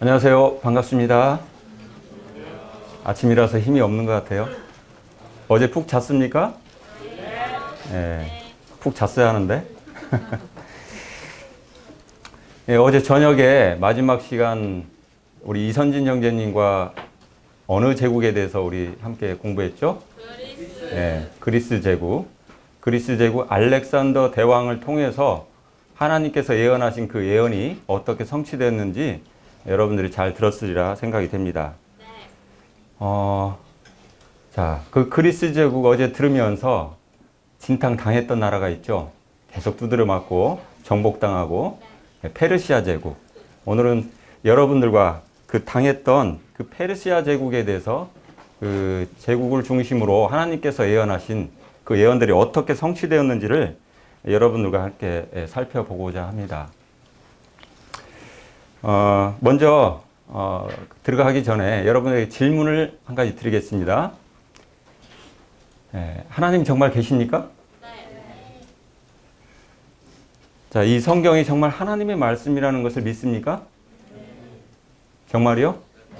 안녕하세요. 반갑습니다. 아침이라서 힘이 없는 것 같아요. 어제 푹 잤습니까? 네. 푹 잤어야 하는데. 네, 어제 저녁에 마지막 시간 우리 이선진 형제님과 어느 제국에 대해서 우리 함께 공부했죠? 네, 그리스 제국. 그리스 제국 알렉산더 대왕을 통해서 하나님께서 예언하신 그 예언이 어떻게 성취됐는지 여러분들이 잘 들었으리라 생각이 됩니다. 자, 그 그리스 제국 어제 들으면서 진탕 당했던 나라가 있죠. 계속 두드려 맞고 정복당하고 페르시아 제국. 오늘은 여러분들과 그 당했던 그 페르시아 제국에 대해서 그 제국을 중심으로 하나님께서 예언하신 그 예언들이 어떻게 성취되었는지를 여러분들과 함께 살펴보고자 합니다. 먼저 들어가기 전에 여러분에게 질문을 한 가지 드리겠습니다. 하나님 정말 계십니까? 네. 자, 이 성경이 정말 하나님의 말씀이라는 것을 믿습니까? 네. 정말이요? 네.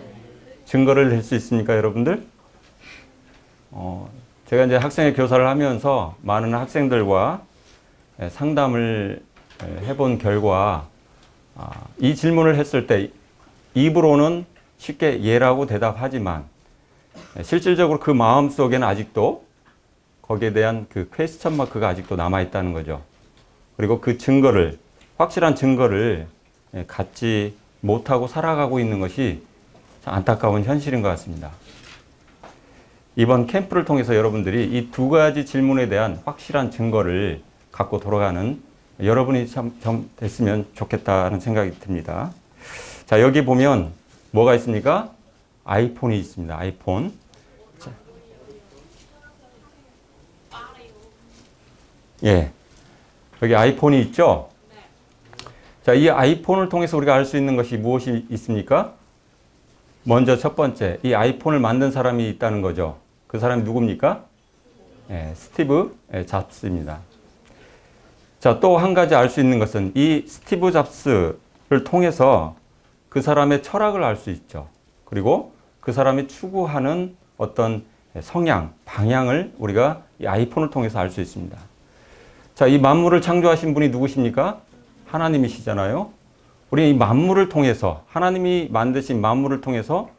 증거를 낼 수 있습니까, 여러분들? 제가 이제 학생회 교사를 하면서 많은 학생들과 상담을 해본 결과 이 질문을 했을 때 입으로는 쉽게 예라고 대답하지만 실질적으로 그 마음 속에는 아직도 거기에 대한 그 퀘스천 마크가 아직도 남아있다는 거죠. 그리고 그 증거를, 확실한 증거를 갖지 못하고 살아가고 있는 것이 참 안타까운 현실인 것 같습니다. 이번 캠프를 통해서 여러분들이 이 두 가지 질문에 대한 확실한 증거를 갖고 돌아가는 여러분이 참 됐으면 좋겠다는 생각이 듭니다. 자, 여기 보면 뭐가 있습니까? 아이폰이 있습니다. 아이폰. 자. 예. 여기 아이폰이 있죠? 자, 이 아이폰을 통해서 우리가 알 수 있는 것이 무엇이 있습니까? 먼저 첫 번째, 이 아이폰을 만든 사람이 있다는 거죠. 그 사람이 누굽니까? 예, 스티브 잡스입니다. 자, 또 한 가지 알 수 있는 것은 이 스티브 잡스를 통해서 그 사람의 철학을 알 수 있죠. 그리고 그 사람이 추구하는 어떤 성향, 방향을 우리가 이 아이폰을 통해서 알 수 있습니다. 자, 이 만물을 창조하신 분이 누구십니까? 하나님이시잖아요. 우리 이 만물을 통해서, 하나님이 만드신 만물을 통해서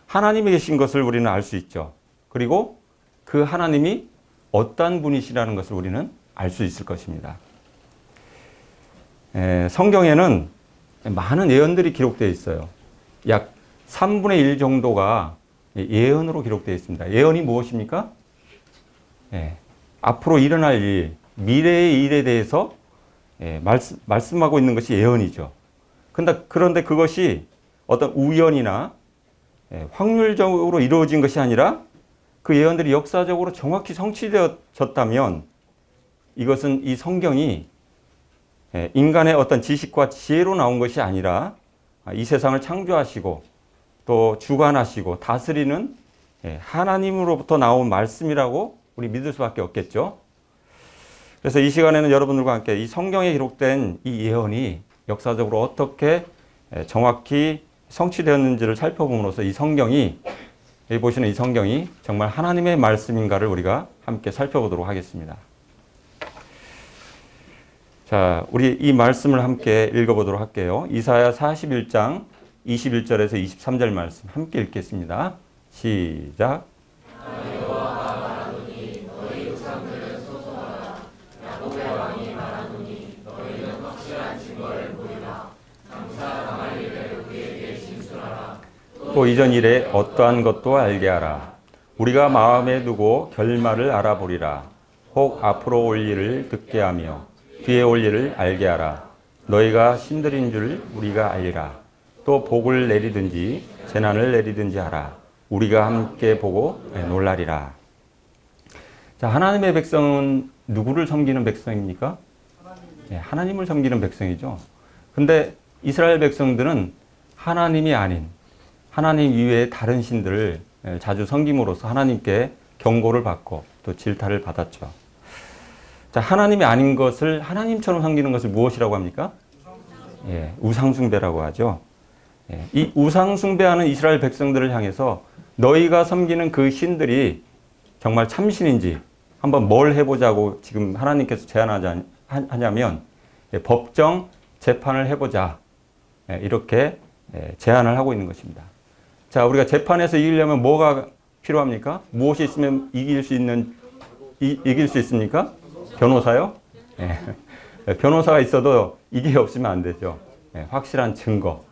하나님이 계신 것을 우리는 알 수 있죠. 그리고 그 하나님이 어떤 분이시라는 것을 우리는 알 수 있을 것입니다. 성경에는 많은 예언들이 기록되어 있어요. 약 3분의 1 정도가 예언으로 기록되어 있습니다. 예언이 무엇입니까? 앞으로 일어날 일, 미래의 일에 대해서 말씀하고 있는 것이 예언이죠. 그런데 그것이 어떤 우연이나 확률적으로 이루어진 것이 아니라 그 예언들이 역사적으로 정확히 성취되어졌다면 이것은 이 성경이 인간의 어떤 지식과 지혜로 나온 것이 아니라 이 세상을 창조하시고 또 주관하시고 다스리는 하나님으로부터 나온 말씀이라고 우리 믿을 수밖에 없겠죠. 그래서 이 시간에는 여러분들과 함께 이 성경에 기록된 이 예언이 역사적으로 어떻게 정확히 성취되었는지를 살펴봄으로써 이 성경이, 여기 보시는 이 성경이 정말 하나님의 말씀인가를 우리가 함께 살펴보도록 하겠습니다. 자, 우리 이 말씀을 함께 읽어보도록 할게요. 이사야 41장 21절에서 23절 말씀 함께 읽겠습니다. 시작. 또 이전 일에 어떠한 것도 알게 하라. 우리가 마음에 두고 결말을 알아보리라. 혹 앞으로 올 일을 듣게 하며 뒤에 올 일을 알게 하라. 너희가 신들인 줄 우리가 알리라. 또 복을 내리든지 재난을 내리든지 하라. 우리가 함께 보고 놀라리라. 자, 하나님의 백성은 누구를 섬기는 백성입니까? 하나님을 섬기는 백성이죠. 근데 이스라엘 백성들은 하나님이 아닌 하나님 이외의 다른 신들을 자주 섬김으로써 하나님께 경고를 받고 또 질타를 받았죠. 자, 하나님이 아닌 것을 하나님처럼 섬기는 것을 무엇이라고 합니까? 우상숭배라고 하죠. 이 우상 숭배하는 이스라엘 백성들을 향해서 너희가 섬기는 그 신들이 정말 참신인지 한번 뭘 해보자고 지금 하나님께서 제안하냐면 법정 재판을 해보자. 이렇게 제안을 하고 있는 것입니다. 자, 우리가 재판에서 이기려면 뭐가 필요합니까? 무엇이 있으면 이길 수 있습니까? 변호사요? 변호사가 있어도 이게 없으면 안 되죠. 확실한 증거.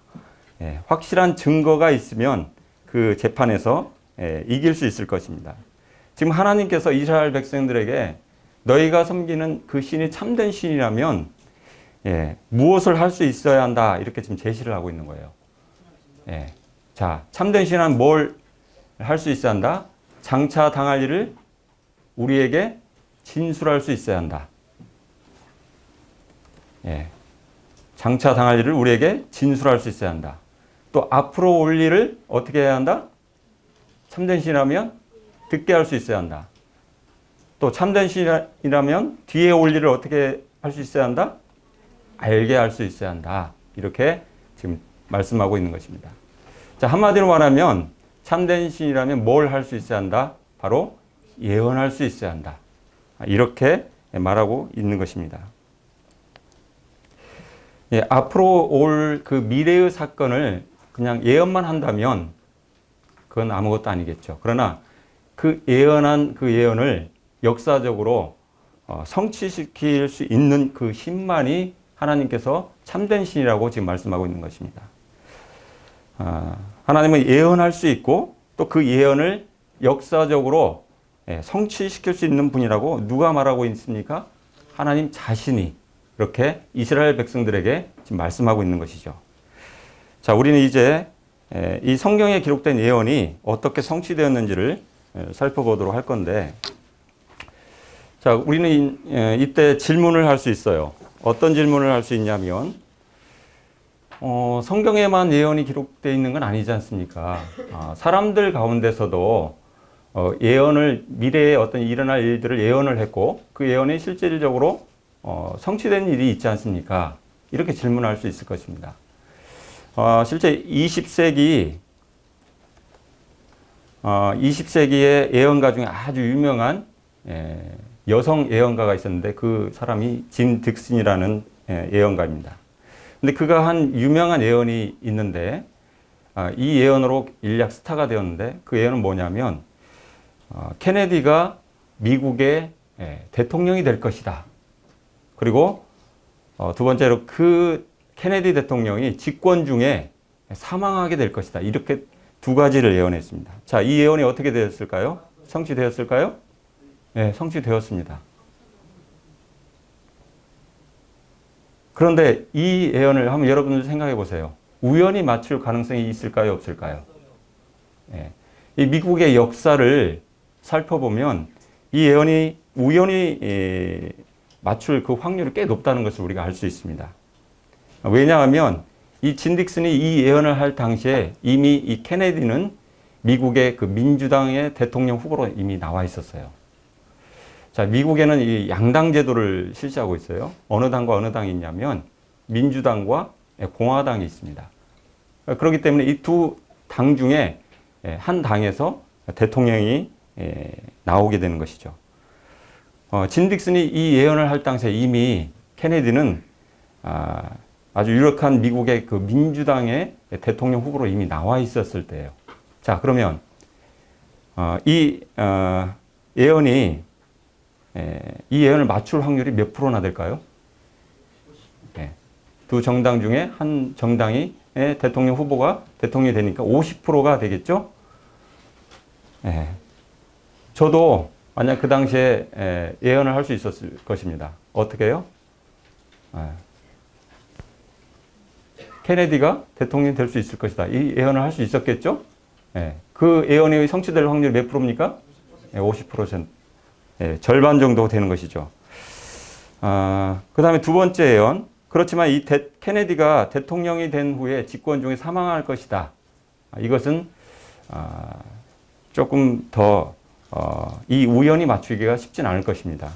확실한 증거가 있으면 그 재판에서 이길 수 있을 것입니다. 지금 하나님께서 이스라엘 백성들에게 너희가 섬기는 그 신이 참된 신이라면 무엇을 할 수 있어야 한다. 이렇게 지금 제시를 하고 있는 거예요. 자, 참된 신은 뭘 할 수 있어야 한다? 장차 당할 일을 우리에게 진술할 수 있어야 한다. 장차 당할 일을 우리에게 진술할 수 있어야 한다. 또 앞으로 올 일을 어떻게 해야 한다? 참된 신이라면 듣게 할 수 있어야 한다. 또 참된 신이라면 뒤에 올 일을 어떻게 할 수 있어야 한다? 알게 할 수 있어야 한다. 이렇게 지금 말씀하고 있는 것입니다. 자, 한마디로 말하면 참된 신이라면 뭘 할 수 있어야 한다? 바로 예언할 수 있어야 한다. 이렇게 말하고 있는 것입니다. 앞으로 올 그 미래의 사건을 그냥 예언만 한다면 그건 아무것도 아니겠죠. 그러나 그 예언한 그 예언을 역사적으로 성취시킬 수 있는 그 신만이 하나님께서 참된 신이라고 지금 말씀하고 있는 것입니다. 하나님은 예언할 수 있고 또 그 예언을 역사적으로 성취시킬 수 있는 분이라고 누가 말하고 있습니까? 하나님 자신이 이렇게 이스라엘 백성들에게 지금 말씀하고 있는 것이죠. 자, 우리는 이제 이 성경에 기록된 예언이 어떻게 성취되었는지를 살펴보도록 할 건데, 자, 우리는 이때 질문을 할 수 있어요. 어떤 질문을 할 수 있냐면, 성경에만 예언이 기록되어 있는 건 아니지 않습니까? 사람들 가운데서도 예언을, 미래에 어떤 일어날 일들을 예언을 했고, 그 예언이 실질적으로 성취된 일이 있지 않습니까? 이렇게 질문할 수 있을 것입니다. 실제 20세기의 예언가 중에 아주 유명한 여성 예언가가 있었는데 그 사람이 짐 딕슨이라는 예언가입니다. 근데 그가 한 유명한 예언이 있는데 이 예언으로 일약 스타가 되었는데 그 예언은 뭐냐면 케네디가 미국의 대통령이 될 것이다. 그리고 두 번째로 그 케네디 대통령이 집권 중에 사망하게 될 것이다. 이렇게 두 가지를 예언했습니다. 자, 이 예언이 어떻게 되었을까요? 성취되었을까요? 네, 성취되었습니다. 그런데 이 예언을 한번 여러분들 생각해 보세요. 우연히 맞출 가능성이 있을까요? 없을까요? 네. 이 미국의 역사를 살펴보면 이 예언이 우연히 맞출 그 확률이 꽤 높다는 것을 우리가 알 수 있습니다. 왜냐하면 이 진 딕슨이 이 예언을 할 당시에 이미 이 케네디는 미국의 그 민주당의 대통령 후보로 이미 나와 있었어요. 자, 미국에는 이 양당 제도를 실시하고 있어요. 어느 당과 어느 당이 있냐면 민주당과 공화당이 있습니다. 그렇기 때문에 이 두 당 중에 한 당에서 대통령이 나오게 되는 것이죠. 진 딕슨이 이 예언을 할 당시에 이미 케네디는 아주 유력한 미국의 그 민주당의 대통령 후보로 이미 나와 있었을 때예요. 자, 그러면 이 예언이 이 예언을 맞출 확률이 몇 프로나 될까요? 두 정당 중에 한 정당이 대통령 후보가 대통령이 되니까 50%가 되겠죠? 저도 만약 그 당시에 예언을 할 수 있었을 것입니다. 어떻게 해요? 케네디가 대통령이 될 수 있을 것이다. 이 예언을 할 수 있었겠죠? 그 예언이 성취될 확률이 몇 프로입니까? 50%. 절반 정도 되는 것이죠. 그 다음에 두 번째 예언. 그렇지만 이 케네디가 대통령이 된 후에 집권 중에 사망할 것이다. 이것은 조금 더 이 우연히 맞추기가 쉽진 않을 것입니다.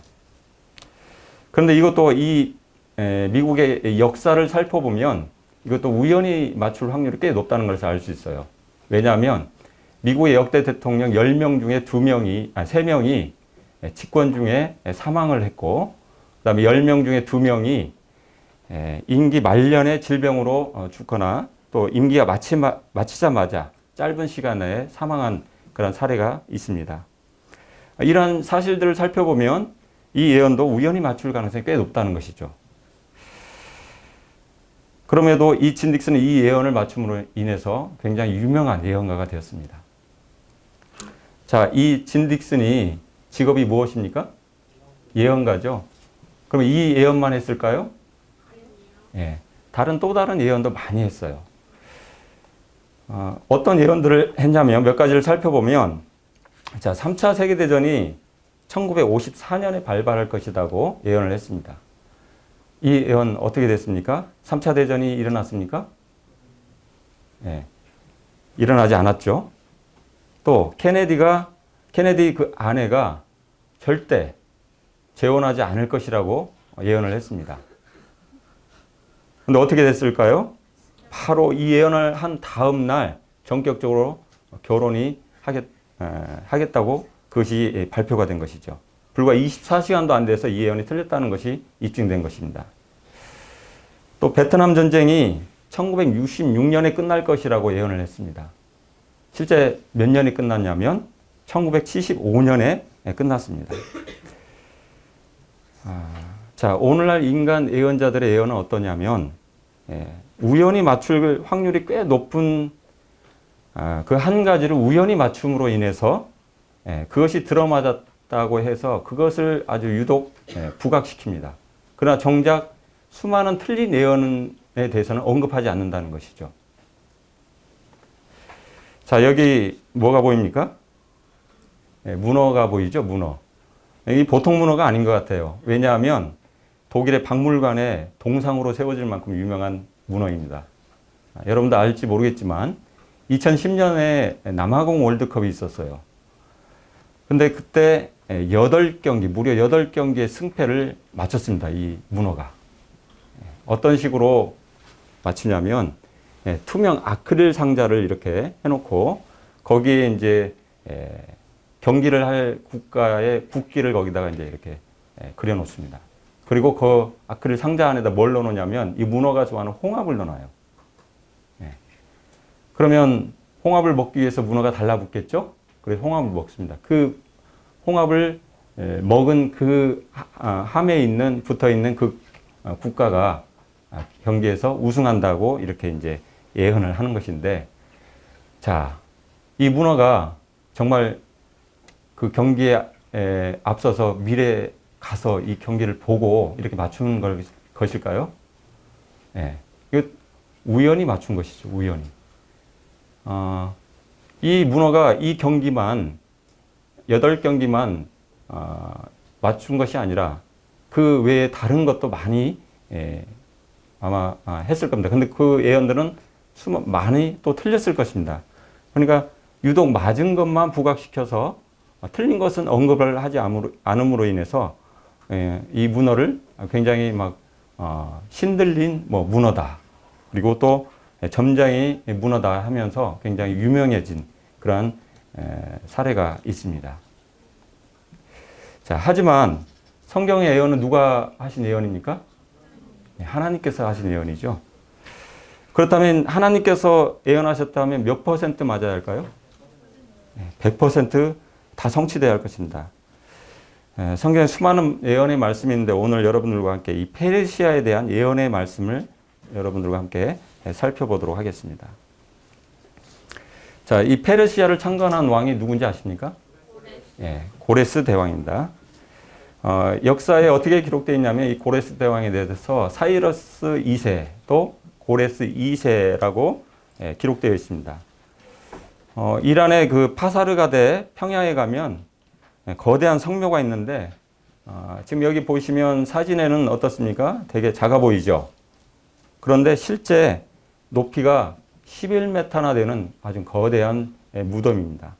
그런데 이것도 이 미국의 역사를 살펴보면 이것도 우연히 맞출 확률이 꽤 높다는 것을 알 수 있어요. 왜냐하면 미국의 역대 대통령 10명 중에 3명이 집권 중에 사망을 했고, 그 다음에 10명 중에 2명이 임기 말년에 질병으로 죽거나 또 임기가 마치자마자 짧은 시간에 사망한 그런 사례가 있습니다. 이런 사실들을 살펴보면 이 예언도 우연히 맞출 가능성이 꽤 높다는 것이죠. 그럼에도 이 진 딕슨은 이 예언을 맞춤으로 인해서 굉장히 유명한 예언가가 되었습니다. 자, 이 진 딕슨이 직업이 무엇입니까? 예언가죠. 그럼 이 예언만 했을까요? 예, 또 다른 예언도 많이 했어요. 어떤 예언들을 했냐면 몇 가지를 살펴보면, 자, 3차 세계대전이 1954년에 발발할 것이라고 예언을 했습니다. 이 예언 어떻게 됐습니까? 3차 대전이 일어났습니까? 예, 일어나지 않았죠. 또 케네디 그 아내가 절대 재혼하지 않을 것이라고 예언을 했습니다. 근데 어떻게 됐을까요? 바로 이 예언을 한 다음 날 전격적으로 결혼이 하겠다고 그것이 발표가 된 것이죠. 불과 24시간도 안 돼서 이 예언이 틀렸다는 것이 입증된 것입니다. 또 베트남 전쟁이 1966년에 끝날 것이라고 예언을 했습니다. 실제 몇 년이 끝났냐면 1975년에 끝났습니다. 자, 오늘날 인간 예언자들의 예언은 어떠냐면 우연히 맞출 확률이 꽤 높은 그 한 가지를 우연히 맞춤으로 인해서 그것이 들어맞았다고 해서 그것을 아주 유독 부각시킵니다. 그러나 정작 수많은 틀린 예언에 대해서는 언급하지 않는다는 것이죠. 자, 여기 뭐가 보입니까? 문어가 보이죠? 문어. 이 보통 문어가 아닌 것 같아요. 왜냐하면 독일의 박물관에 동상으로 세워질 만큼 유명한 문어입니다. 여러분도 알지 모르겠지만 2010년에 남아공 월드컵이 있었어요. 근데 그때 8경기, 무려 8경기의 승패를 맞췄습니다. 이 문어가. 어떤 식으로 맞추냐면 투명 아크릴 상자를 이렇게 해놓고 거기에 이제 경기를 할 국가의 국기를 거기다가 이제 이렇게 그려놓습니다. 그리고 그 아크릴 상자 안에다 뭘 넣어놓냐면 이 문어가 좋아하는 홍합을 넣어놔요. 그러면 홍합을 먹기 위해서 문어가 달라붙겠죠? 그래서 홍합을 먹습니다. 그 홍합을 먹은 그 함에 붙어 있는 그 국가가 경기에서 우승한다고 이렇게 이제 예언을 하는 것인데, 자, 이 문어가 정말 그 경기에 앞서서 미래에 가서 이 경기를 보고 이렇게 맞추는 것일까요? 예. 이거 우연히 맞춘 것이죠, 우연히. 이 문어가 이 경기만, 8경기만 맞춘 것이 아니라 그 외에 다른 것도 많이 아마 했을 겁니다. 근데 그 예언들은 많이 또 틀렸을 것입니다. 그러니까 유독 맞은 것만 부각시켜서 틀린 것은 언급을 하지 않음으로 인해서 이 문어를 굉장히 막 신들린 문어다. 그리고 또 점장이 문어다 하면서 굉장히 유명해진 그런 사례가 있습니다. 자, 하지만 성경의 예언은 누가 하신 예언입니까? 하나님께서 하신 예언이죠. 그렇다면 하나님께서 예언하셨다면 몇 퍼센트 맞아야 할까요? 100% 다 성취되어야 할 것입니다. 성경에 수많은 예언의 말씀이 있는데 오늘 여러분들과 함께 이 페르시아에 대한 예언의 말씀을 여러분들과 함께 살펴보도록 하겠습니다. 자, 이 페르시아를 창건한 왕이 누군지 아십니까? 고레스 대왕입니다. 역사에 어떻게 기록되어 있냐면 이 고레스 대왕에 대해서 사이러스 2세 또 고레스 2세라고 기록되어 있습니다. 이란의 그 파사르가데 평야에 가면 거대한 성묘가 있는데 지금 여기 보시면 사진에는 어떻습니까? 되게 작아 보이죠? 그런데 실제 높이가 11m나 되는 아주 거대한 무덤입니다.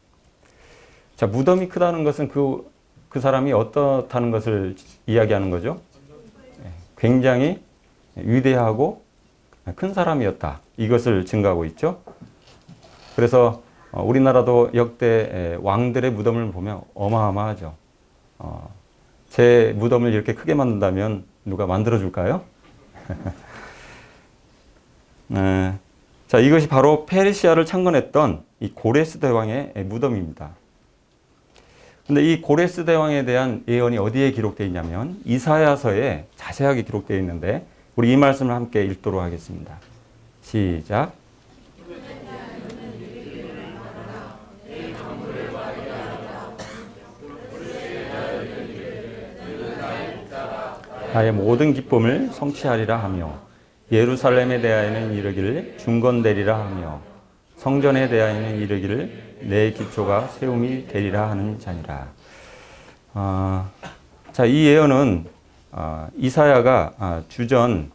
자, 무덤이 크다는 것은 그 사람이 어떻다는 것을 이야기하는 거죠? 굉장히 위대하고 큰 사람이었다. 이것을 증거하고 있죠. 그래서 우리나라도 역대 왕들의 무덤을 보면 어마어마하죠. 제 무덤을 이렇게 크게 만든다면 누가 만들어줄까요? 자, 이것이 바로 페르시아를 창건했던 이 고레스 대왕의 무덤입니다. 근데 이 고레스 대왕에 대한 예언이 어디에 기록되어 있냐면 이사야서에 자세하게 기록되어 있는데 우리 이 말씀을 함께 읽도록 하겠습니다. 시작. 나의 모든 기쁨을 성취하리라 하며 예루살렘에 대하여는 이르기를 중건되리라 하며 성전에 대하여는 이르기를 내 기초가 세움이 되리라 하는 자니라. 자, 이 예언은 이사야가 주전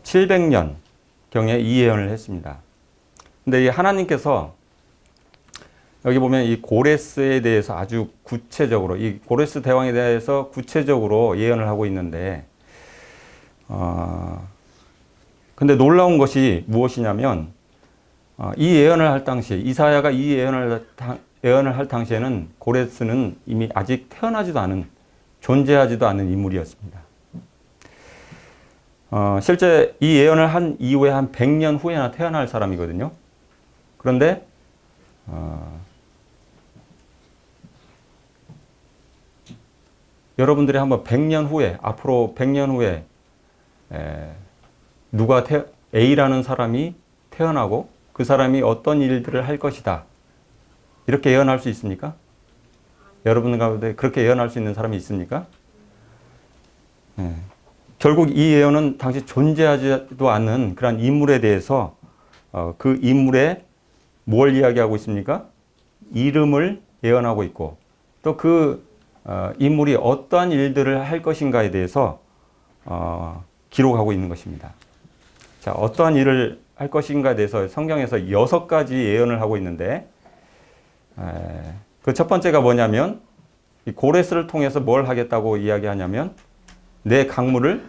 700년경에 이 예언을 했습니다. 근데 이 하나님께서 여기 보면 이 고레스에 대해서 아주 구체적으로, 이 고레스 대왕에 대해서 구체적으로 예언을 하고 있는데, 근데 놀라운 것이 무엇이냐면, 이 예언을 할 당시에, 이사야가 이 예언을 할 당시에는 고레스는 이미 아직 태어나지도 않은, 존재하지도 않은 인물이었습니다. 실제 이 예언을 한 이후에 한 100년 후에나 태어날 사람이거든요. 그런데, 여러분들이 한번 100년 후에, 앞으로 100년 후에, A라는 사람이 태어나고 그 사람이 어떤 일들을 할 것이다. 이렇게 예언할 수 있습니까? 여러분 가운데 그렇게 예언할 수 있는 사람이 있습니까? 결국 이 예언은 당시 존재하지도 않는 그런 인물에 대해서 그 인물의 뭘 이야기하고 있습니까? 이름을 예언하고 있고 또 그 인물이 어떠한 일들을 할 것인가에 대해서 기록하고 있는 것입니다. 자, 어떠한 일을 할 것인가에 대해서 성경에서 6가지 예언을 하고 있는데 그 첫 번째가 뭐냐면 이 고레스를 통해서 뭘 하겠다고 이야기하냐면 내 강물을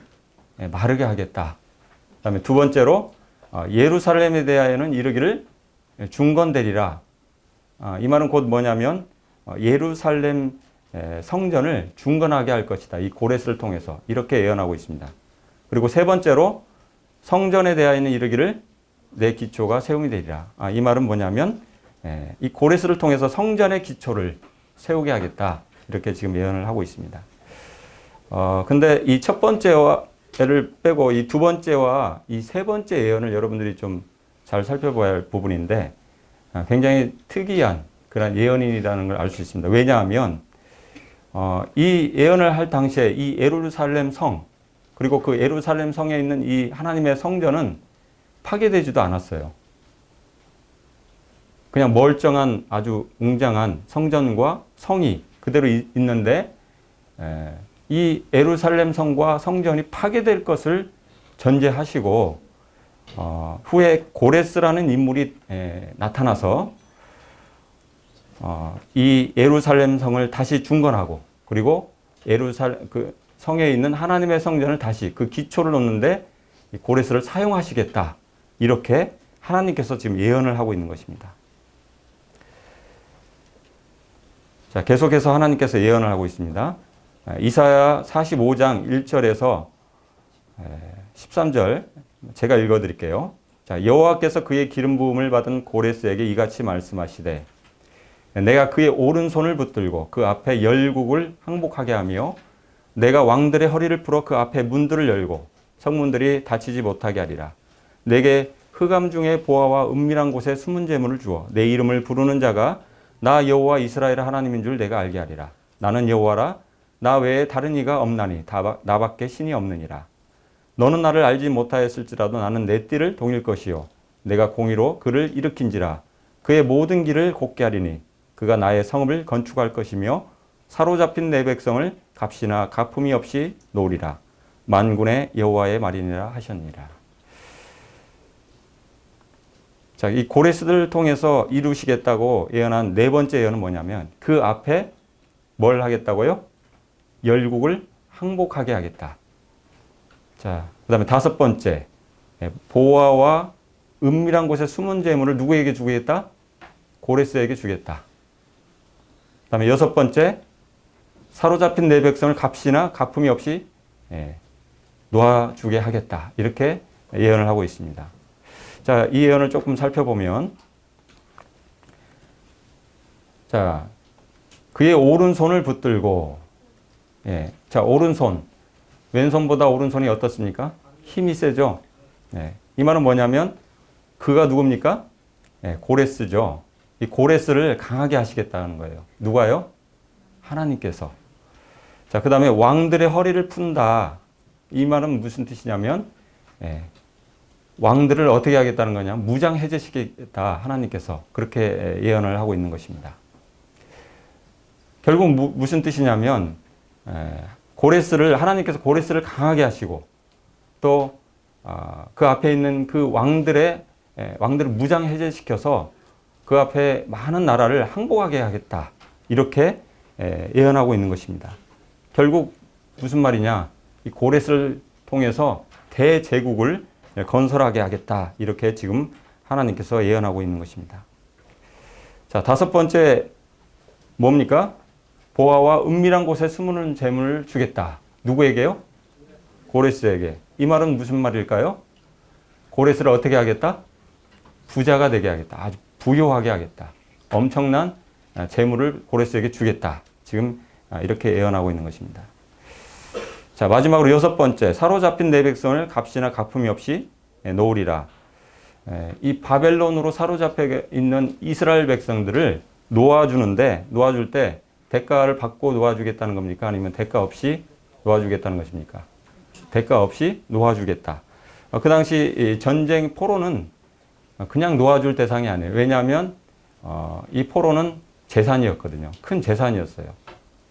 마르게 하겠다. 그 다음에 두 번째로 예루살렘에 대하여는 이르기를 중건되리라. 이 말은 곧 뭐냐면 예루살렘 성전을 중건하게 할 것이다. 이 고레스를 통해서 이렇게 예언하고 있습니다. 그리고 세 번째로 성전에 대하여는 이르기를 내 기초가 세움이 되리라. 이 말은 뭐냐면 이 고레스를 통해서 성전의 기초를 세우게 하겠다. 이렇게 지금 예언을 하고 있습니다. 근데 이 첫 번째를 빼고 이 두 번째와 이 세 번째 예언을 여러분들이 좀 잘 살펴봐야 할 부분인데 굉장히 특이한 그런 예언이라는 걸 알 수 있습니다. 왜냐하면 이 예언을 할 당시에 이 예루살렘 성 그리고 그 예루살렘 성에 있는 이 하나님의 성전은 파괴되지도 않았어요. 그냥 멀쩡한 아주 웅장한 성전과 성이 그대로 있는데 이 예루살렘 성과 성전이 파괴될 것을 전제하시고 후에 고레스라는 인물이 나타나서 이 예루살렘 성을 다시 중건하고 그리고 그 성에 있는 하나님의 성전을 다시 그 기초를 놓는데 고레스를 사용하시겠다. 이렇게 하나님께서 지금 예언을 하고 있는 것입니다. 자, 계속해서 하나님께서 예언을 하고 있습니다. 이사야 45장 1절에서 13절 제가 읽어드릴게요. 자, 여호와께서 그의 기름 부음을 받은 고레스에게 이같이 말씀하시되 내가 그의 오른손을 붙들고 그 앞에 열국을 항복하게 하며 내가 왕들의 허리를 풀어 그 앞에 문들을 열고 성문들이 닫히지 못하게 하리라. 내게 흑암 중에 보화와 은밀한 곳에 숨은 재물을 주어 내 이름을 부르는 자가 나 여호와 이스라엘 하나님인 줄 내가 알게 하리라. 나는 여호와라. 나 외에 다른 이가 없나니 나밖에 신이 없느니라. 너는 나를 알지 못하였을지라도 나는 내 띠를 동일 것이요 내가 공의로 그를 일으킨지라. 그의 모든 길을 곧게 하리니 그가 나의 성읍을 건축할 것이며 사로잡힌 내 백성을 값이나 가품이 없이 놓으리라. 만군의 여호와의 말이니라 하셨니라. 자, 이 고레스들을 통해서 이루시겠다고 예언한 네 번째 예언은 뭐냐면 그 앞에 뭘 하겠다고요? 열국을 항복하게 하겠다. 자, 그 다음에 다섯 번째 보화와 은밀한 곳에 숨은 재물을 누구에게 주겠다? 고레스에게 주겠다. 그 다음에 여섯 번째, 사로잡힌 내 백성을 값이나 갚음이 없이 놓아주게 하겠다. 이렇게 예언을 하고 있습니다. 자, 이 예언을 조금 살펴보면, 자, 그의 오른손을 붙들고, 자, 오른손, 왼손보다 오른손이 어떻습니까? 힘이 세죠? 이 말은 뭐냐면, 그가 누굽니까? 고레스죠. 이 고레스를 강하게 하시겠다는 거예요. 누가요? 하나님께서. 자, 그 다음에 왕들의 허리를 푼다. 이 말은 무슨 뜻이냐면, 왕들을 어떻게 하겠다는 거냐? 무장해제시키겠다. 하나님께서 그렇게 예언을 하고 있는 것입니다. 결국 무슨 뜻이냐면, 하나님께서 고레스를 강하게 하시고, 또, 그 앞에 있는 그 왕들을 무장해제시켜서 그 앞에 많은 나라를 항복하게 하겠다. 이렇게 예언하고 있는 것입니다. 결국 무슨 말이냐? 이 고레스를 통해서 대제국을 건설하게 하겠다. 이렇게 지금 하나님께서 예언하고 있는 것입니다. 자, 다섯 번째 뭡니까? 보화와 은밀한 곳에 숨은 재물을 주겠다. 누구에게요? 고레스에게. 이 말은 무슨 말일까요? 고레스를 어떻게 하겠다? 부자가 되게 하겠다. 아주 부유하게 하겠다. 엄청난 재물을 고레스에게 주겠다. 지금 이렇게 예언하고 있는 것입니다. 자, 마지막으로 여섯 번째, 사로잡힌 내 백성을 값이나 갚음이 없이 놓으리라. 이 바벨론으로 사로잡혀 있는 이스라엘 백성들을 놓아줄 때 대가를 받고 놓아주겠다는 겁니까? 아니면 대가 없이 놓아주겠다는 것입니까? 대가 없이 놓아주겠다. 그 당시 전쟁 포로는 그냥 놓아줄 대상이 아니에요. 왜냐하면 이 포로는 재산이었거든요. 큰 재산이었어요.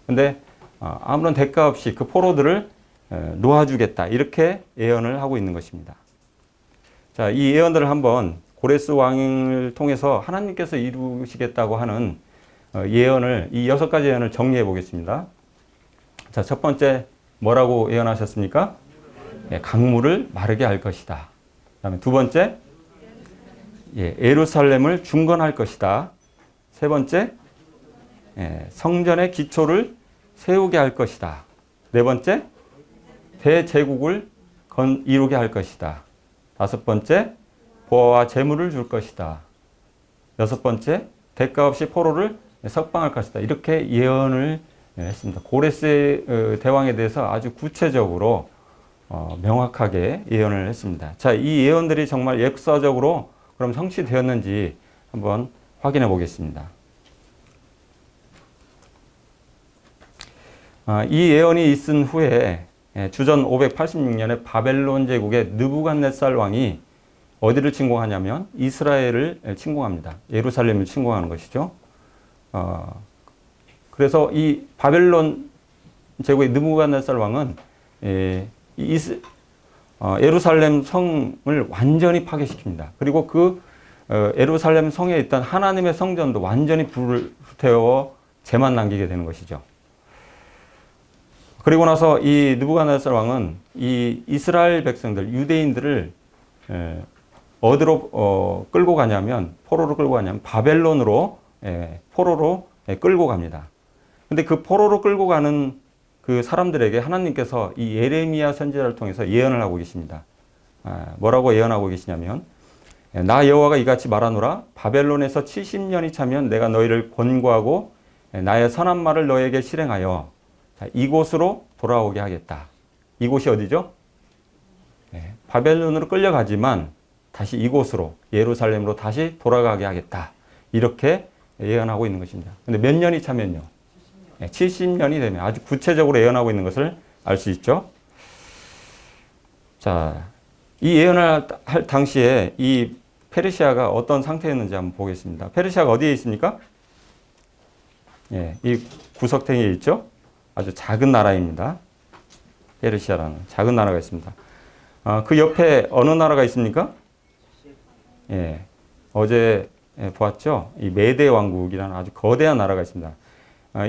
근데 아무런 대가 없이 그 포로들을 놓아주겠다. 이렇게 예언을 하고 있는 것입니다. 자, 이 예언들을 한번 고레스 왕을 통해서 하나님께서 이루시겠다고 하는 예언을, 이 여섯 가지 예언을 정리해 보겠습니다. 자, 첫 번째 뭐라고 예언하셨습니까? 강물을 마르게 할 것이다. 그다음에 두 번째, 예루살렘을 중건할 것이다. 세 번째, 성전의 기초를 세우게 할 것이다. 네 번째, 대제국을 이루게 할 것이다. 다섯 번째, 보화와 재물을 줄 것이다. 여섯 번째, 대가 없이 포로를 석방할 것이다. 이렇게 예언을 했습니다. 고레스 대왕에 대해서 아주 구체적으로 명확하게 예언을 했습니다. 자, 이 예언들이 정말 역사적으로 그럼 성취되었는지 한번 확인해 보겠습니다. 이 예언이 있은 후에 주전 586년에 바벨론 제국의 느부갓네살 왕이 어디를 침공하냐면 이스라엘을 침공합니다. 예루살렘을 침공하는 것이죠. 그래서 이 바벨론 제국의 느부갓네살 왕은 예루살렘 성을 완전히 파괴시킵니다. 그리고 그 예루살렘 성에 있던 하나님의 성전도 완전히 불을 태워 재만 남기게 되는 것이죠. 그리고 나서 이 느부갓네살 왕은 이 이스라엘 백성들, 유대인들을 어디로 끌고 가냐면, 포로로 끌고 가냐면 바벨론으로 포로로 끌고 갑니다. 근데 그 포로로 끌고 가는 그 사람들에게 하나님께서 이 예레미야 선지자를 통해서 예언을 하고 계십니다. 뭐라고 예언하고 계시냐면, 나 여호와가 이같이 말하노라. 바벨론에서 70년이 차면 내가 너희를 권고하고 나의 선한 말을 너에게 실행하여 이곳으로 돌아오게 하겠다. 이곳이 어디죠? 바벨론으로 끌려가지만 다시 이곳으로, 예루살렘으로 다시 돌아가게 하겠다. 이렇게 예언하고 있는 것입니다. 근데 몇 년이 차면요? 70년이 되면 아주 구체적으로 예언하고 있는 것을 알 수 있죠. 자, 이 예언을 할 당시에 이 페르시아가 어떤 상태였는지 한번 보겠습니다. 페르시아가 어디에 있습니까? 이 구석탱이에 있죠. 아주 작은 나라입니다. 페르시아라는 작은 나라가 있습니다. 그 옆에 어느 나라가 있습니까? 어제 보았죠. 이 메데 왕국이라는 아주 거대한 나라가 있습니다.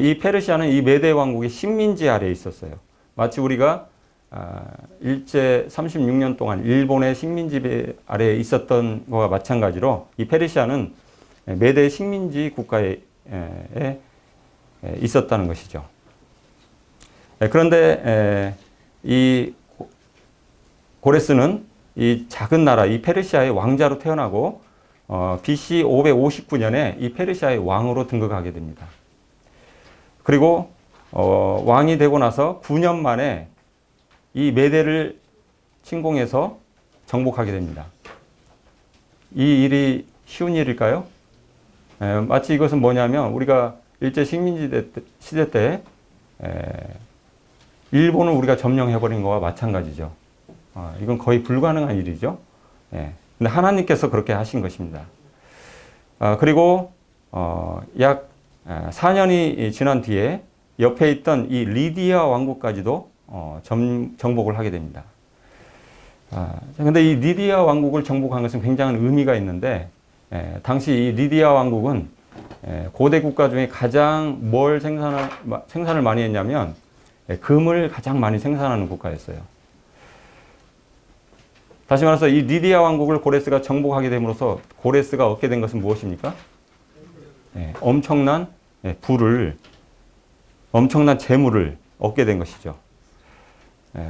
이 페르시아는 이 메데 왕국의 식민지 아래에 있었어요. 마치 우리가 일제 36년 동안 일본의 식민지 아래에 있었던 것과 마찬가지로 이 페르시아는 메대 식민지 국가에 있었다는 것이죠. 그런데 이 고레스는 이 작은 나라, 이 페르시아의 왕자로 태어나고 BC 559년에 이 페르시아의 왕으로 등극하게 됩니다. 그리고 왕이 되고 나서 9년 만에 이 메대를 침공해서 정복하게 됩니다. 이 일이 쉬운 일일까요? 마치 이것은 뭐냐면 우리가 일제 식민지 시대 때 일본을 우리가 점령해버린 것과 마찬가지죠. 이건 거의 불가능한 일이죠. 근데 하나님께서 그렇게 하신 것입니다. 그리고 약 4년이 지난 뒤에 옆에 있던 이 리디아 왕국까지도 정복을 하게 됩니다. 근데 이 리디아 왕국을 정복한 것은 굉장한 의미가 있는데, 당시 이 리디아 왕국은 고대 국가 중에 가장 뭘 생산을 많이 했냐면 금을 가장 많이 생산하는 국가였어요. 다시 말해서 이 리디아 왕국을 고레스가 정복하게 됨으로써 고레스가 얻게 된 것은 무엇입니까? 엄청난 부를, 엄청난 재물을 얻게 된 것이죠.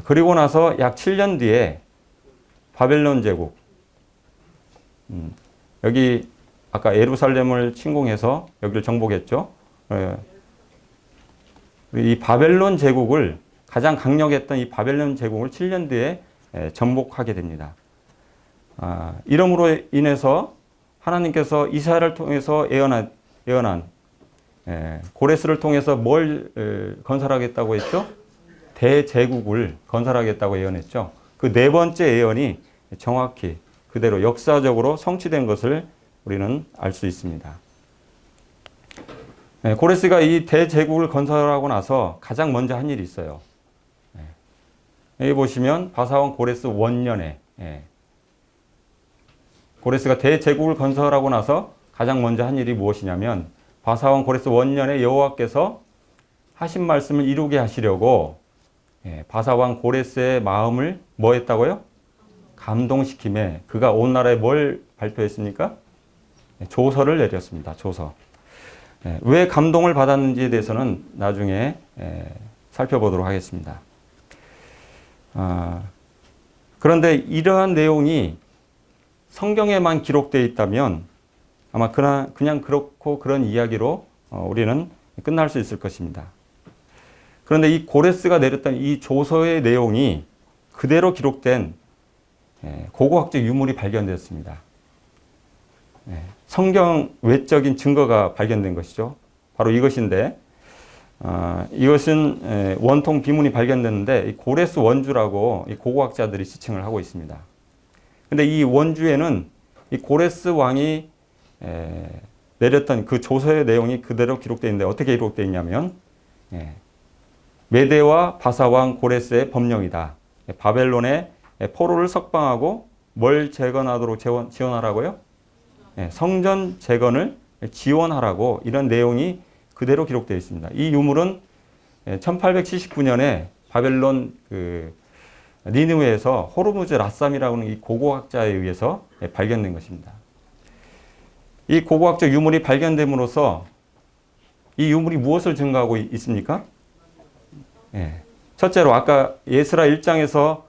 그리고 나서 약 7년 뒤에 바벨론 제국, 여기 아까 예루살렘을 침공해서 여기를 정복했죠. 이 바벨론 제국을, 가장 강력했던 이 바벨론 제국을 7년 뒤에 정복하게 됩니다. 이러므로 인해서 하나님께서 이스라엘을 통해서 예언한 고레스를 통해서 뭘 건설하겠다고 했죠? 대제국을 건설하겠다고 예언했죠. 그 네 번째 예언이 정확히 그대로 역사적으로 성취된 것을 우리는 알 수 있습니다. 고레스가 이 대제국을 건설하고 나서 가장 먼저 한 일이 있어요. 여기 보시면 바사왕 고레스 원년에 고레스가 대제국을 건설하고 나서 가장 먼저 한 일이 무엇이냐면, 바사왕 고레스 원년에 여호와께서 하신 말씀을 이루게 하시려고 바사왕 고레스의 마음을 뭐 했다고요? 감동시킴에 그가 온 나라에 뭘 발표했습니까? 조서를 내렸습니다. 조서. 왜 감동을 받았는지에 대해서는 나중에 살펴보도록 하겠습니다. 그런데 이러한 내용이 성경에만 기록되어 있다면 아마 그냥 그렇고 그런 이야기로 우리는 끝날 수 있을 것입니다. 그런데 이 고레스가 내렸던 이 조서의 내용이 그대로 기록된 고고학적 유물이 발견되었습니다. 성경 외적인 증거가 발견된 것이죠. 바로 이것인데, 이것은 원통 비문이 발견됐는데 고레스 원주라고 이 고고학자들이 지칭을 하고 있습니다. 근데 이 원주에는 이 고레스 왕이 내렸던 그 조서의 내용이 그대로 기록되어 있는데, 어떻게 기록되어 있냐면 메대와 바사왕 고레스의 법령이다. 바벨론의 포로를 석방하고 뭘 재건하도록 지원하라고요? 성전 재건을 지원하라고, 이런 내용이 그대로 기록되어 있습니다. 이 유물은 1879년에 바벨론 니느웨에서 호르무즈 라삼이라고 하는 이 고고학자에 의해서 발견된 것입니다. 이 고고학적 유물이 발견됨으로써 이 유물이 무엇을 증거하고 있습니까? 첫째로 아까 에스라 1장에서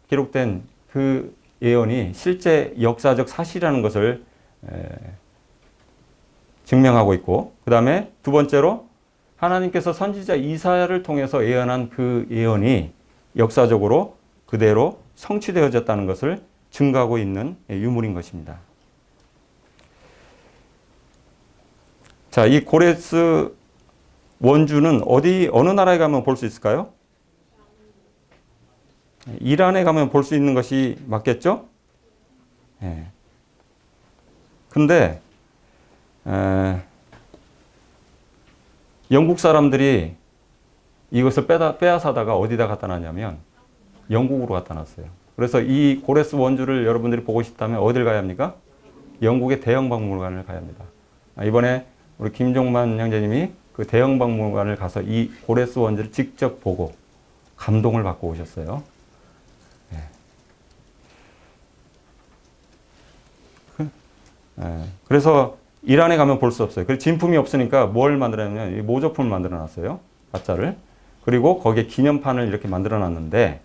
기록된 그 예언이 실제 역사적 사실이라는 것을 증명하고 있고, 그 다음에 두 번째로 하나님께서 선지자 이사야를 통해서 예언한 그 예언이 역사적으로 그대로 성취되어졌다는 것을 증거하고 있는 유물인 것입니다. 자, 이 고레스 원주는 어느 나라에 가면 볼 수 있을까요? 이란에 가면 볼 수 있는 것이 맞겠죠? 근데 영국 사람들이 이것을 빼앗아다가 어디다 갖다 놨냐면 영국으로 갖다 놨어요. 그래서 이 고레스 원주를 여러분들이 보고 싶다면 어딜 가야 합니까? 영국의 대형박물관을 가야 합니다. 이번에 우리 김종만 형제님이 그 대형박물관을 가서 이 고레스 원주를 직접 보고 감동을 받고 오셨어요. 그래서 이란에 가면 볼 수 없어요. 그래서 진품이 없으니까 뭘 만들었냐면 모조품을 만들어 놨어요. 가짜를. 그리고 거기에 기념판을 이렇게 만들어 놨는데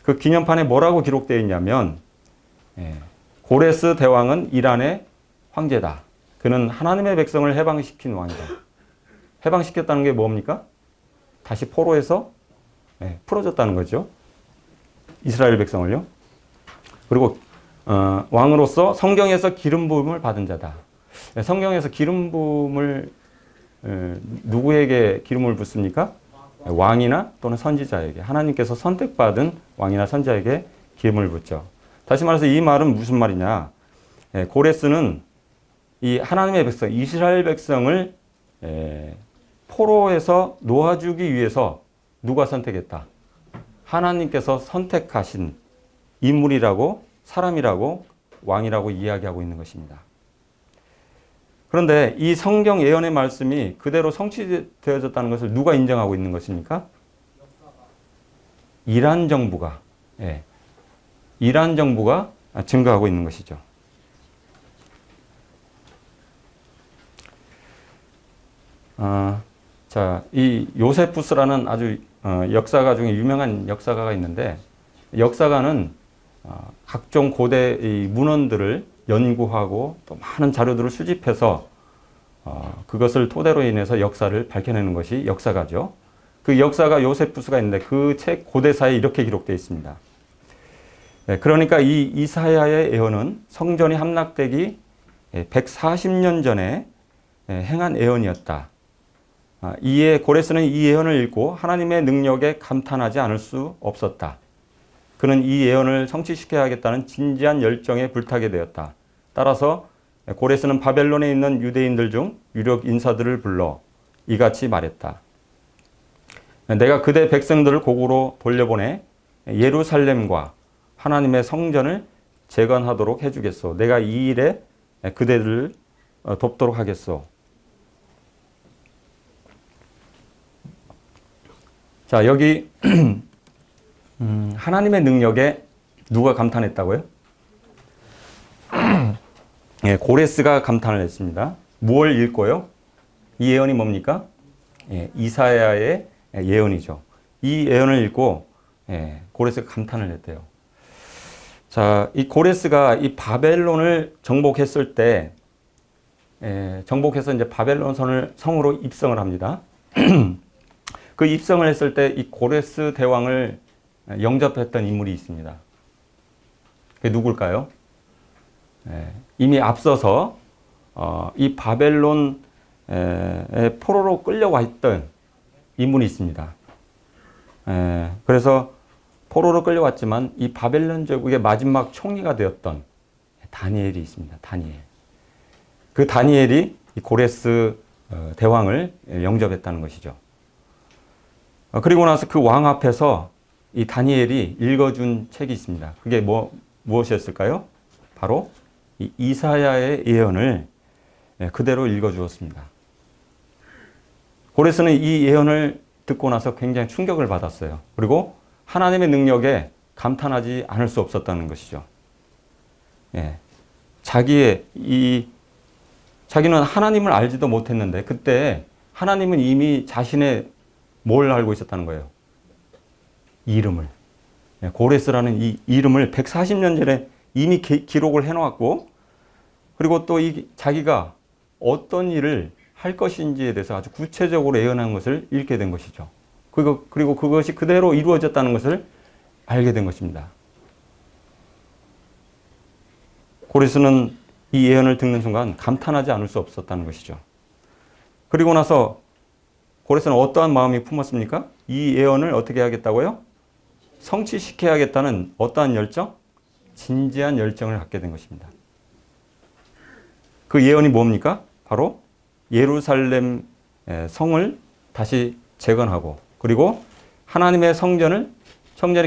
그 기념판에 뭐라고 기록되어 있냐면 고레스 대왕은 이란의 황제다. 그는 하나님의 백성을 해방시킨 왕이다. 해방시켰다는 게 뭡니까? 다시 포로에서 풀어줬다는 거죠. 이스라엘 백성을요. 그리고 왕으로서 성경에서 기름 부음을 받은 자다. 성경에서 기름 부음을 누구에게 기름을 붓습니까? 왕이나 또는 선지자에게. 하나님께서 선택받은 왕이나 선지자에게 기름을 붓죠. 다시 말해서 이 말은 무슨 말이냐? 고레스는 이 하나님의 백성, 이스라엘 백성을 포로에서 놓아주기 위해서 누가 선택했다? 하나님께서 선택하신 인물이라고, 사람이라고, 왕이라고 이야기하고 있는 것입니다. 그런데 이 성경 예언의 말씀이 그대로 성취되어졌다는 것을 누가 인정하고 있는 것입니까? 이란 정부가, 이란 정부가 증거하고 있는 것이죠. 자, 이 요세푸스라는 아주 역사가 중에 유명한 역사가가 있는데, 역사가는 각종 고대 문헌들을 연구하고 또 많은 자료들을 수집해서 그것을 토대로 인해서 역사를 밝혀내는 것이 역사가죠. 그 역사가 요세푸스가 있는데 그 책 고대사에 이렇게 기록되어 있습니다. 그러니까 이 이사야의 예언은 성전이 함락되기 140년 전에 행한 예언이었다. 이에 고레스는 이 예언을 읽고 하나님의 능력에 감탄하지 않을 수 없었다. 그는 이 예언을 성취시켜야겠다는 진지한 열정에 불타게 되었다. 따라서 고레스는 바벨론에 있는 유대인들 중 유력 인사들을 불러 이같이 말했다. 내가 그대 백성들을 고국으로 돌려보내 예루살렘과 하나님의 성전을 재건하도록 해주겠소. 내가 이 일에 그대들을 돕도록 하겠소. 자, 여기 하나님의 능력에 누가 감탄했다고요? 고레스가 감탄을 했습니다. 뭘 읽고요? 이 예언이 뭡니까? 이사야의 예언이죠. 이 예언을 읽고 고레스가 감탄을 했대요. 자, 이 고레스가 이 바벨론을 정복했을 때, 정복해서 이제 바벨론 성으로 입성을 합니다. 그 입성을 했을 때 이 고레스 대왕을 영접했던 인물이 있습니다. 그게 누굴까요? 이미 앞서서 이 바벨론의 포로로 끌려와 있던 인물이 있습니다. 그래서 포로로 끌려왔지만 이 바벨론 제국의 마지막 총리가 되었던 다니엘이 있습니다. 다니엘. 그 다니엘이 이 고레스 대왕을 영접했다는 것이죠. 그리고 나서 그 왕 앞에서 이 다니엘이 읽어준 책이 있습니다. 그게 무엇이었을까요? 바로 이 이사야의 예언을 그대로 읽어주었습니다. 고레스는 이 예언을 듣고 나서 굉장히 충격을 받았어요. 그리고 하나님의 능력에 감탄하지 않을 수 없었다는 것이죠. 자기는 하나님을 알지도 못했는데 그때 하나님은 이미 자신의 뭘 알고 있었다는 거예요? 이름을. 고레스라는 이 이름을 140년 전에 이미 기록을 해놓았고, 그리고 또 자기가 어떤 일을 할 것인지에 대해서 아주 구체적으로 예언한 것을 읽게 된 것이죠. 그리고 그것이 그대로 이루어졌다는 것을 알게 된 것입니다. 고레스는 이 예언을 듣는 순간 감탄하지 않을 수 없었다는 것이죠. 그리고 나서 고레스는 어떠한 마음이 품었습니까? 이 예언을 어떻게 하겠다고요? 성취시켜야겠다는 어떠한 열정? 진지한 열정을 갖게 된 것입니다. 그 예언이 뭡니까? 바로 예루살렘 성을 다시 재건하고 그리고 하나님의 성전의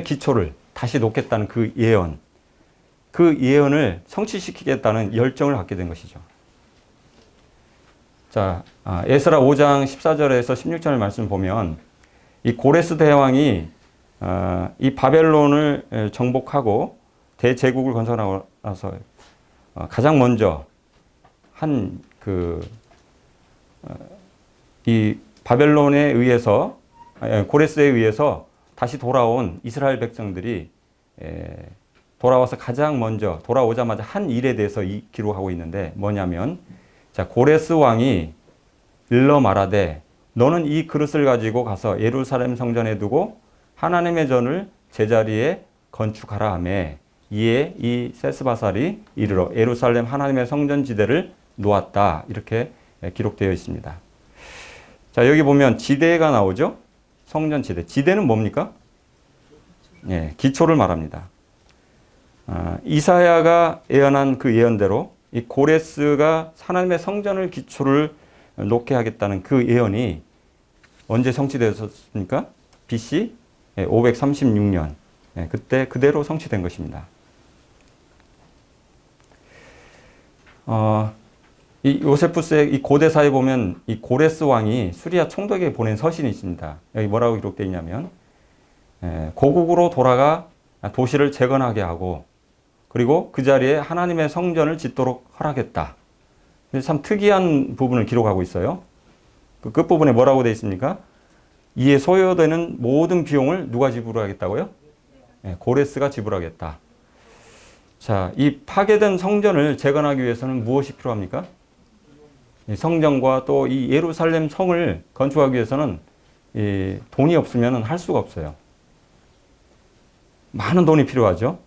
기초를 다시 놓겠다는 그 예언. 그 예언을 성취시키겠다는 열정을 갖게 된 것이죠. 자, 에스라 5장 14절에서 16절의 말씀을 보면 이 고레스 대왕이 이 바벨론을 정복하고 대제국을 건설하고 나서 가장 먼저 이 바벨론에 의해서, 고레스에 의해서 다시 돌아온 이스라엘 백성들이 돌아와서 가장 먼저 돌아오자마자 한 일에 대해서 기록하고 있는데 뭐냐면, 자, 고레스 왕이 일러 말하되 너는 이 그릇을 가지고 가서 예루살렘 성전에 두고 하나님의 전을 제자리에 건축하라 하매 이에 이 세스바살이 이르러 예루살렘 하나님의 성전 지대를 놓았다. 이렇게 기록되어 있습니다. 자, 여기 보면 지대가 나오죠? 성전 지대. 지대는 뭡니까? 예, 기초를 말합니다. 이사야가 예언한 그 예언대로 이 고레스가 하나님의 성전을 기초를 놓게 하겠다는 그 예언이 언제 성취되었습니까? BC 536년. 그때 그대로 성취된 것입니다. 이 요세푸스의 이 고대사에 보면 이 고레스 왕이 수리아 총독에게 보낸 서신이 있습니다. 여기 뭐라고 기록되어 있냐면, 고국으로 돌아가 도시를 재건하게 하고 그리고 그 자리에 하나님의 성전을 짓도록 허락했다. 참 특이한 부분을 기록하고 있어요. 그 끝부분에 뭐라고 되어 있습니까? 이에 소요되는 모든 비용을 누가 지불하겠다고요? 고레스가 지불하겠다. 자, 이 파괴된 성전을 재건하기 위해서는 무엇이 필요합니까? 이 성전과 또 이 예루살렘 성을 건축하기 위해서는 이 돈이 없으면 할 수가 없어요. 많은 돈이 필요하죠.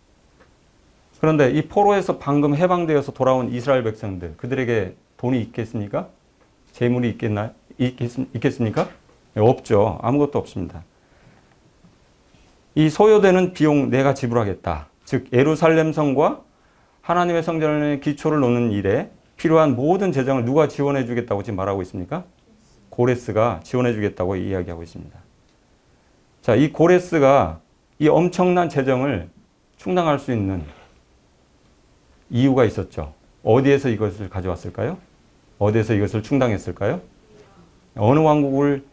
그런데 이 포로에서 방금 해방되어서 돌아온 이스라엘 백성들, 그들에게 돈이 있겠습니까? 재물이 있겠습니까? 없죠. 아무것도 없습니다. 이 소요되는 비용 내가 지불하겠다. 즉 예루살렘 성과 하나님의 성전의 기초를 놓는 일에 필요한 모든 재정을 누가 지원해 주겠다고 지금 말하고 있습니까? 고레스가 지원해 주겠다고 이야기하고 있습니다. 자, 이 고레스가 이 엄청난 재정을 충당할 수 있는 이유가 있었죠. 어디에서 이것을 가져왔을까요? 어디에서 이것을 충당했을까요? 어느 왕국을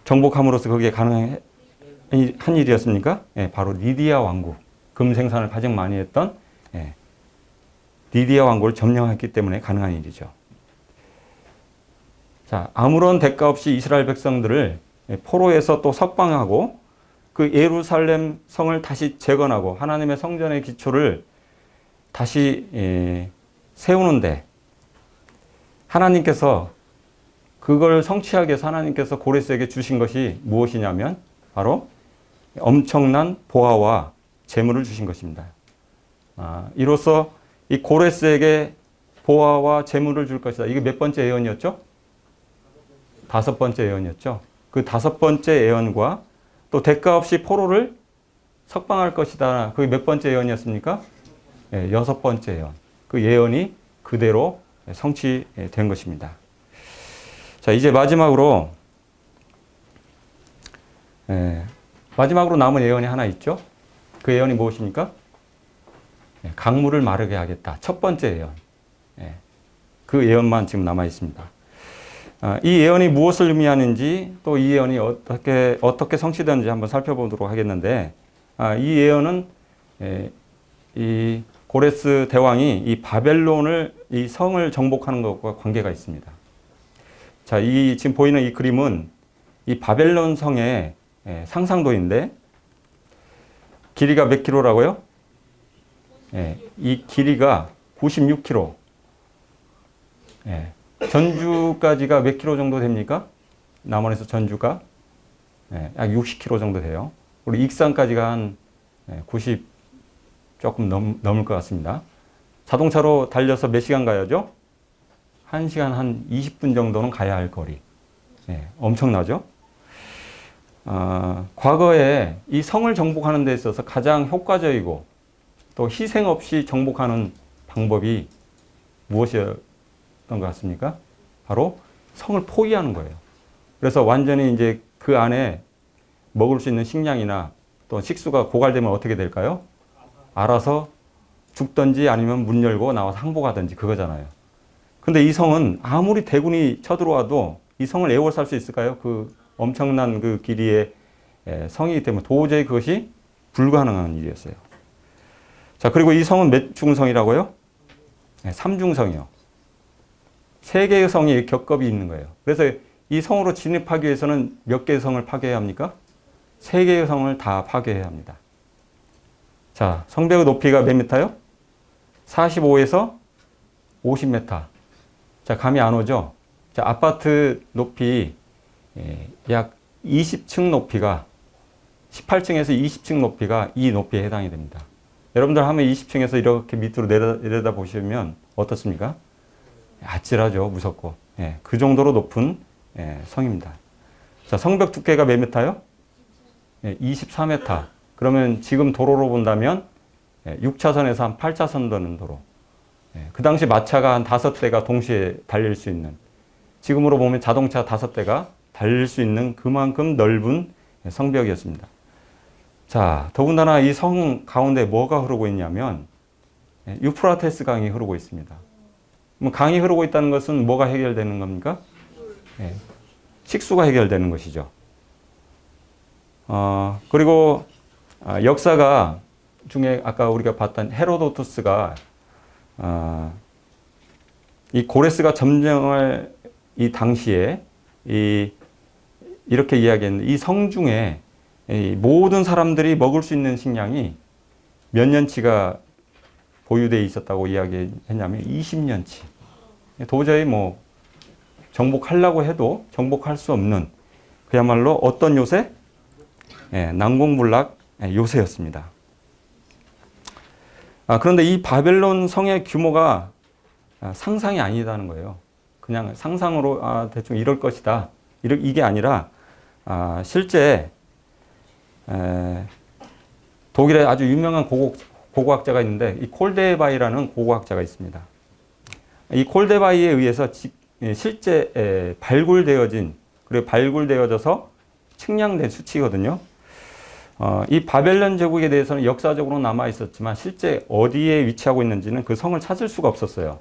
정복함으로써 그게 가능한 일이었습니까? 바로 리디아 왕국. 금 생산을 가장 많이 했던 리디아 왕국을 점령했기 때문에 가능한 일이죠. 자, 아무런 대가 없이 이스라엘 백성들을 포로에서 또 석방하고 그 예루살렘 성을 다시 재건하고 하나님의 성전의 기초를 다시 세우는데 하나님께서 그걸 성취하기 위해서 하나님께서 고레스에게 주신 것이 무엇이냐면 바로 엄청난 보화와 재물을 주신 것입니다. 이로써 이 고레스에게 보화와 재물을 줄 것이다. 이게 몇 번째 예언이었죠? 5번째 예언이었죠. 그 5번째 예언과 또 대가 없이 포로를 석방할 것이다. 그게 몇 번째 예언이었습니까? 6번째 예언. 그 예언이 그대로 성취된 것입니다. 자, 이제 마지막으로 남은 예언이 하나 있죠. 그 예언이 무엇입니까? 강물을 마르게 하겠다. 첫 번째 예언. 그 예언만 지금 남아 있습니다. 이 예언이 무엇을 의미하는지 또 이 예언이 어떻게 성취되는지 한번 살펴보도록 하겠는데, 이 예언은 이 고레스 대왕이 이 바벨론을 이 성을 정복하는 것과 관계가 있습니다. 자, 이 지금 보이는 이 그림은 이 바벨론 성의 상상도인데 길이가 몇 킬로라고요? 이 길이가 96km. 전주까지가 몇 킬로 정도 됩니까? 남원에서 전주가 약 60km 정도 돼요. 우리 익산까지가 한 90 조금 넘을 것 같습니다. 자동차로 달려서 몇 시간 가야죠? 1시간 한 20분 정도는 가야 할 거리. 엄청나죠? 과거에 이 성을 정복하는 데 있어서 가장 효과적이고 또 희생 없이 정복하는 방법이 무엇이었던 것 같습니까? 바로 성을 포위하는 거예요. 그래서 완전히 이제 그 안에 먹을 수 있는 식량이나 또 식수가 고갈되면 어떻게 될까요? 알아서 죽든지 아니면 문 열고 나와서 항복하든지 그거잖아요. 근데 이 성은 아무리 대군이 쳐들어와도 이 성을 에워쌀 수 있을까요? 그 엄청난 그 길이의 성이기 때문에 도저히 그것이 불가능한 일이었어요. 자, 그리고 이 성은 몇 중성이라고요? 3중성이요. 세 개의 성이 겹겹이 있는 거예요. 그래서 이 성으로 진입하기 위해서는 몇 개의 성을 파괴해야 합니까? 세 개의 성을 다 파괴해야 합니다. 자, 성벽의 높이가 몇 미터요? 45에서 50m. 자, 감이 안 오죠? 자, 아파트 높이 약 20층 높이가 18층에서 20층 높이가 이 높이에 해당이 됩니다. 여러분들 하면 20층에서 이렇게 밑으로 내려다 보시면 어떻습니까? 아찔하죠. 무섭고. 예, 그 정도로 높은 성입니다. 자, 성벽 두께가 몇 미터요? 24m. 그러면 지금 도로로 본다면 6차선에서 한 8차선 되는 도로. 그 당시 마차가 한 5대가 동시에 달릴 수 있는, 지금으로 보면 자동차 5대가 달릴 수 있는 그만큼 넓은 성벽이었습니다. 자, 더군다나 이 성 가운데 뭐가 흐르고 있냐면 유프라테스 강이 흐르고 있습니다. 그럼 강이 흐르고 있다는 것은 뭐가 해결되는 겁니까? 식수가 해결되는 것이죠. 그리고 역사가 중에 아까 우리가 봤던 헤로도투스가 이 고레스가 점령할 이 당시에 이렇게 이야기했는데, 이 성 중에 이 모든 사람들이 먹을 수 있는 식량이 몇 년치가 보유되어 있었다고 이야기했냐면 20년치. 도저히 뭐 정복하려고 해도 정복할 수 없는 그야말로 어떤 요새? 난공불락 요새였습니다. 그런데 이 바벨론 성의 규모가 상상이 아니다는 거예요. 그냥 상상으로 대충 이럴 것이다. 이게 아니라 실제 독일에 아주 유명한 고고학자가 있는데, 이 콜데바이라는 고고학자가 있습니다. 이 콜데바이에 의해서 실제 발굴되어진, 그리고 발굴되어져서 측량된 수치거든요. 이 바벨론 제국에 대해서는 역사적으로 남아 있었지만 실제 어디에 위치하고 있는지는 그 성을 찾을 수가 없었어요.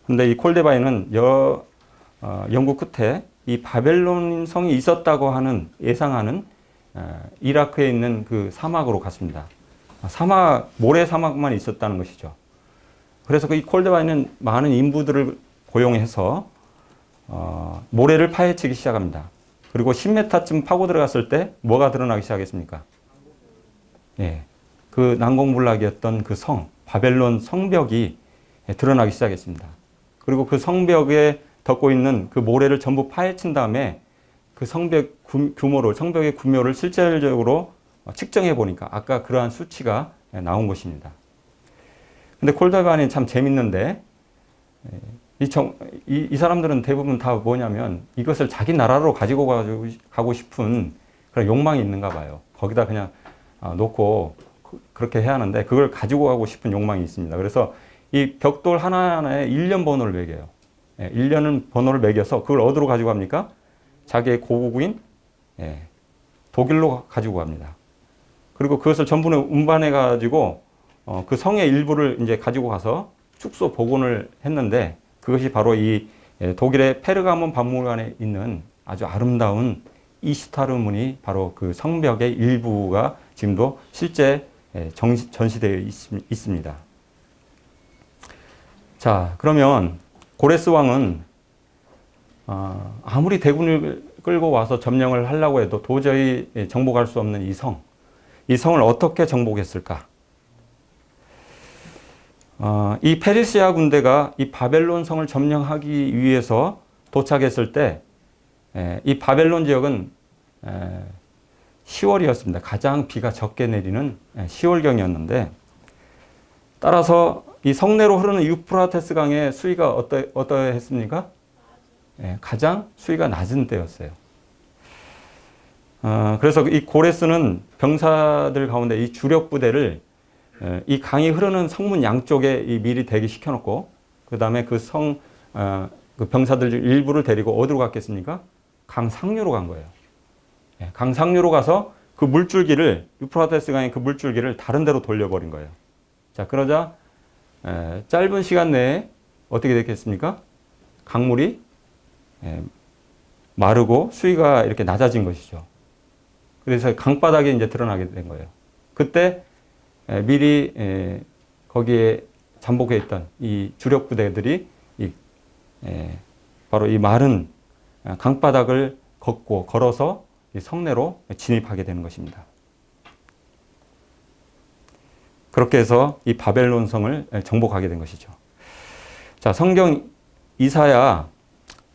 근데 이 콜데바이는 연구 끝에 이 바벨론 성이 있었다고 하는, 예상하는 이라크에 있는 그 사막으로 갔습니다. 모래 사막만 있었다는 것이죠. 그래서 이 콜데바이는 많은 인부들을 고용해서 모래를 파헤치기 시작합니다. 그리고 10m쯤 파고 들어갔을 때 뭐가 드러나기 시작했습니까? 그 난공불락이었던 그 성, 바벨론 성벽이 드러나기 시작했습니다. 그리고 그 성벽에 덮고 있는 그 모래를 전부 파헤친 다음에 그 성벽의 규모를 실질적으로 측정해 보니까 아까 그러한 수치가 나온 것입니다. 근데 콜데바이는 참 재밌는데, 이 사람들은 대부분 다 뭐냐면 이것을 자기 나라로 가지고 가고 싶은 그런 욕망이 있는가 봐요. 거기다 그냥 놓고 그렇게 해야 하는데 그걸 가지고 가고 싶은 욕망이 있습니다. 그래서 이 벽돌 하나하나에 1년 번호를 매겨요. 1년 번호를 매겨서 그걸 어디로 가지고 갑니까? 자기의 고국인 독일로 가지고 갑니다. 그리고 그것을 전부 운반해 가지고 그 성의 일부를 이제 가지고 가서 축소 복원을 했는데, 그것이 바로 이 독일의 페르가몬 박물관에 있는 아주 아름다운 이슈타르 문이 바로 그 성벽의 일부가 지금도 실제 전시되어 있습니다. 자, 그러면 고레스 왕은 아무리 대군을 끌고 와서 점령을 하려고 해도 도저히 정복할 수 없는 이 성을 어떻게 정복했을까? 이 페르시아 군대가 이 바벨론 성을 점령하기 위해서 도착했을 때, 이 바벨론 지역은 10월이었습니다. 가장 비가 적게 내리는 10월경이었는데, 따라서 이 성내로 흐르는 유프라테스 강의 수위가 어떠했습니까? 가장 수위가 낮은 때였어요. 그래서 이 고레스는 병사들 가운데 이 주력 부대를 이 강이 흐르는 성문 양쪽에 미리 대기시켜 놓고, 그 다음에 그 병사들 일부를 데리고 어디로 갔겠습니까? 강 상류로 간 거예요. 강 상류로 가서 그 물줄기를, 유프라테스 강의 그 물줄기를 다른 데로 돌려버린 거예요. 자, 그러자 짧은 시간 내에 어떻게 됐겠습니까? 강물이 마르고 수위가 이렇게 낮아진 것이죠. 그래서 강바닥에 이제 드러나게 된 거예요. 그때 미리 거기에 잠복해 있던 이 주력 부대들이 바로 이 마른 강바닥을 걸어서 이 성내로 진입하게 되는 것입니다. 그렇게 해서 이 바벨론 성을 정복하게 된 것이죠. 자, 성경 이사야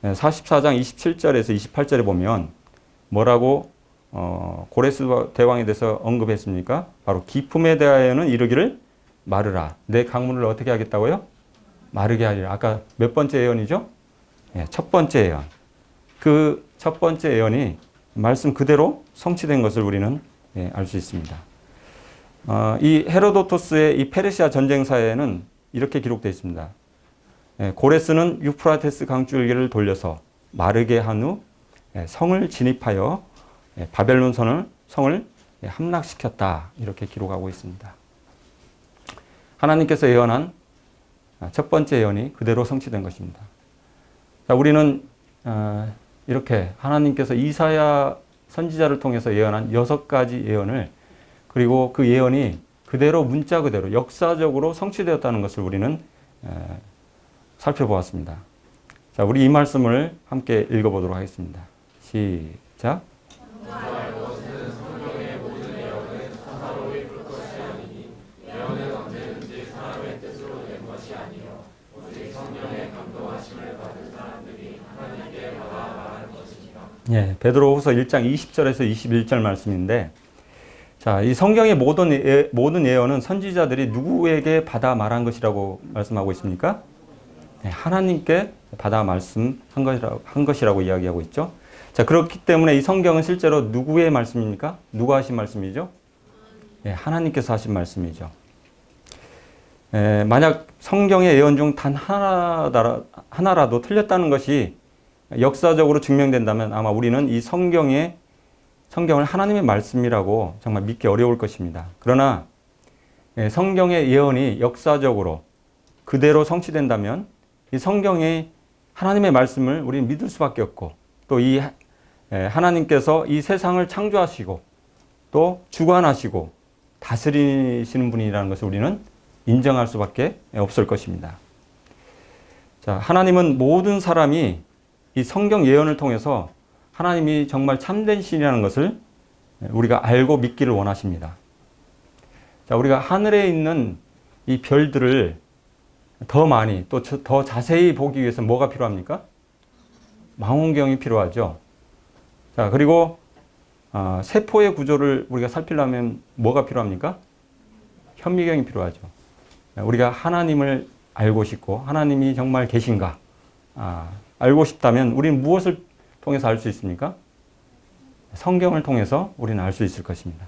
44장 27절에서 28절에 보면 뭐라고 고레스 대왕에 대해서 언급했습니까? 바로 기품에 대하여는 이르기를 마르라. 내 강문을 어떻게 하겠다고요? 마르게 하리라. 아까 몇 번째 예언이죠? 첫 번째 예언. 그 첫 번째 예언이 말씀 그대로 성취된 것을 우리는 알 수 있습니다. 이 헤로도토스의 이 페르시아 전쟁사에는 이렇게 기록되어 있습니다. 고레스는 유프라테스 강줄기를 돌려서 마르게 한 후 성을 진입하여 바벨론 성을 함락시켰다. 이렇게 기록하고 있습니다. 하나님께서 예언한 첫 번째 예언이 그대로 성취된 것입니다. 자, 우리는 이렇게 하나님께서 이사야 선지자를 통해서 예언한 6가지 예언을 그리고 그 예언이 그대로 문자 그대로 역사적으로 성취되었다는 것을 우리는 살펴보았습니다. 자, 우리 이 말씀을 함께 읽어보도록 하겠습니다. 시작. 베드로후서 1장 20절에서 21절 말씀인데, 자, 이 성경의 모든 예언은 선지자들이 누구에게 받아 말한 것이라고 말씀하고 있습니까? 하나님께 받아 말씀한 것이라고 이야기하고 있죠. 자, 그렇기 때문에 이 성경은 실제로 누구의 말씀입니까? 누가 하신 말씀이죠? 하나님께서 하신 말씀이죠. 만약 성경의 예언 중 단 하나라도 틀렸다는 것이 역사적으로 증명된다면 아마 우리는 이 성경을 하나님의 말씀이라고 정말 믿기 어려울 것입니다. 그러나 성경의 예언이 역사적으로 그대로 성취된다면 이 성경의 하나님의 말씀을 우리는 믿을 수밖에 없고 또 이 하나님께서 이 세상을 창조하시고 또 주관하시고 다스리시는 분이라는 것을 우리는 인정할 수밖에 없을 것입니다. 자, 하나님은 모든 사람이 이 성경 예언을 통해서 하나님이 정말 참된 신이라는 것을 우리가 알고 믿기를 원하십니다. 자, 우리가 하늘에 있는 이 별들을 더 많이 또 더 자세히 보기 위해서 뭐가 필요합니까? 망원경이 필요하죠. 자, 그리고 세포의 구조를 우리가 살피려면 뭐가 필요합니까? 현미경이 필요하죠. 우리가 하나님을 알고 싶고 하나님이 정말 계신가 알고 싶다면 우리는 무엇을 통해서 알 수 있습니까? 성경을 통해서 우리는 알 수 있을 것입니다.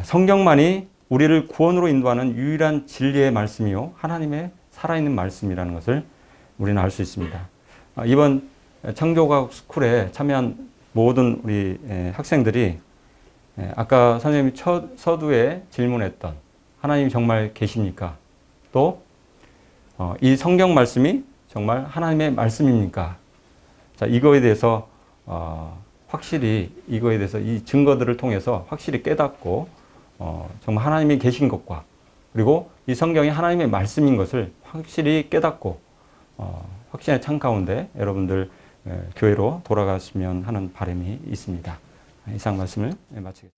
성경만이 우리를 구원으로 인도하는 유일한 진리의 말씀이요 하나님의 살아있는 말씀이라는 것을 우리는 알 수 있습니다. 이번 창조과학 스쿨에 참여한 모든 우리 학생들이 아까 선생님이 서두에 질문했던 하나님이 정말 계십니까? 또 이 성경 말씀이 정말 하나님의 말씀입니까? 자, 이거에 대해서 확실히 이거에 대해서 이 증거들을 통해서 확실히 깨닫고 정말 하나님이 계신 것과 그리고 이 성경이 하나님의 말씀인 것을 확실히 깨닫고 확신의 창 가운데 여러분들 교회로 돌아가시면 하는 바람이 있습니다. 이상 말씀을 마치겠습니다.